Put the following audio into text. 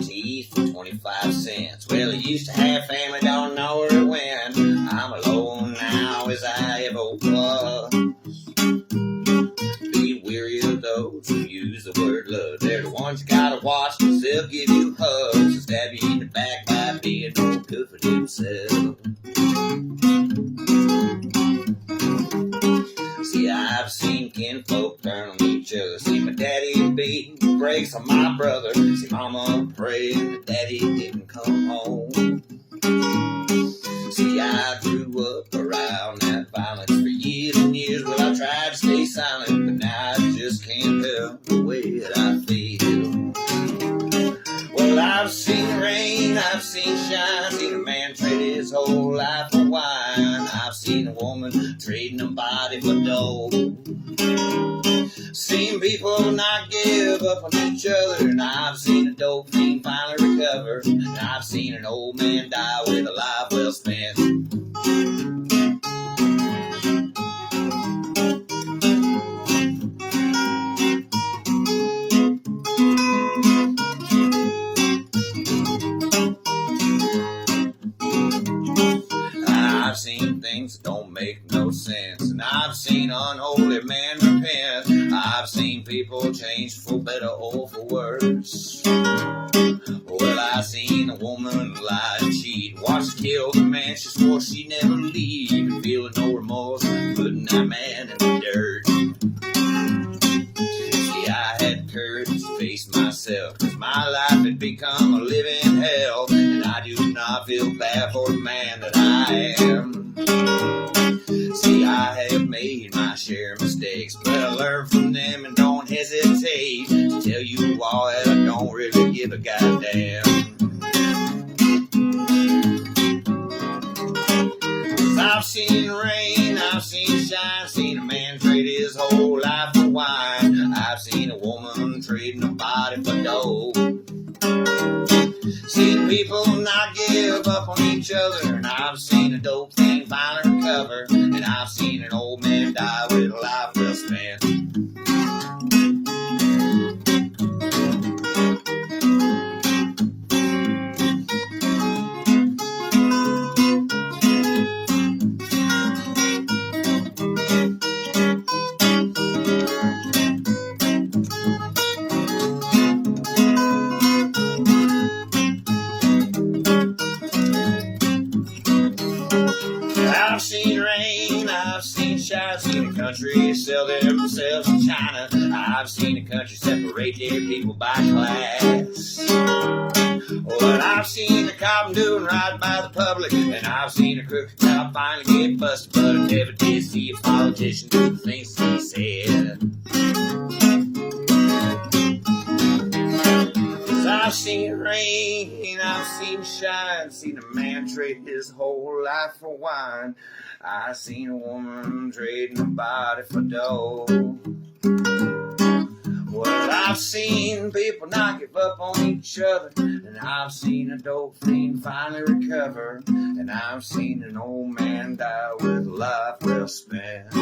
teeth for 25 cents. Well, I used to have family, don't know where it went. I'm alone now as I ever was. Be weary of those who use the word love. They're the ones you gotta watch themselves give you hugs and stab you in the back by being no good for themselves. See, I've seen kinfolk turn on each other. See my daddy beating the brakes on my brother. See mama praying that daddy didn't come home. See, I grew up around that violence for years and years. Well, I tried to stay silent, but now I just can't help the way that I feel. Well, I've seen rain, I've seen shine, seen a man trade his whole life for wine. I've seen a woman trading her body for dough. Seen people not give up on each other, and I've seen a dope fiend finally recover, and I've seen an old man die with a life well spent. I've seen things that don't make no sense, and I've seen unholy men repent. I've seen people change for better or for worse. Well, I've seen a woman lie and cheat, watch her kill the man she swore she'd never leave, and feeling no remorse, putting that man in the dirt. See, I had courage to face myself, 'cause my life had become a living hell, and I do not feel bad for the man that I am. See, I have made my share of mistakes, but I learn from them and don't hesitate to tell you all that I don't really give a goddamn. 'Cause I've seen rain, I've seen shine, seen a man trade his whole life for wine. I've seen a woman trading her body for dough. Seen people not give up on each other, and I've seen a dope thing finally recover, and I've seen an old man die with a life well spent. I've seen rain, I've seen shine, seen a country sell themselves in China. I've seen a country separate their people by class. Well, I've seen a cop doing right by the public, and I've seen a crooked cop finally get busted, but I never did see a politician do the things he said. 'Cause I've seen rain, I've seen shine, seen a man trade his whole life for wine. I've seen a woman trading her body for dough. Well, I've seen people not give up on each other, and I've seen a dope fiend finally recover, and I've seen an old man die with a life well spent.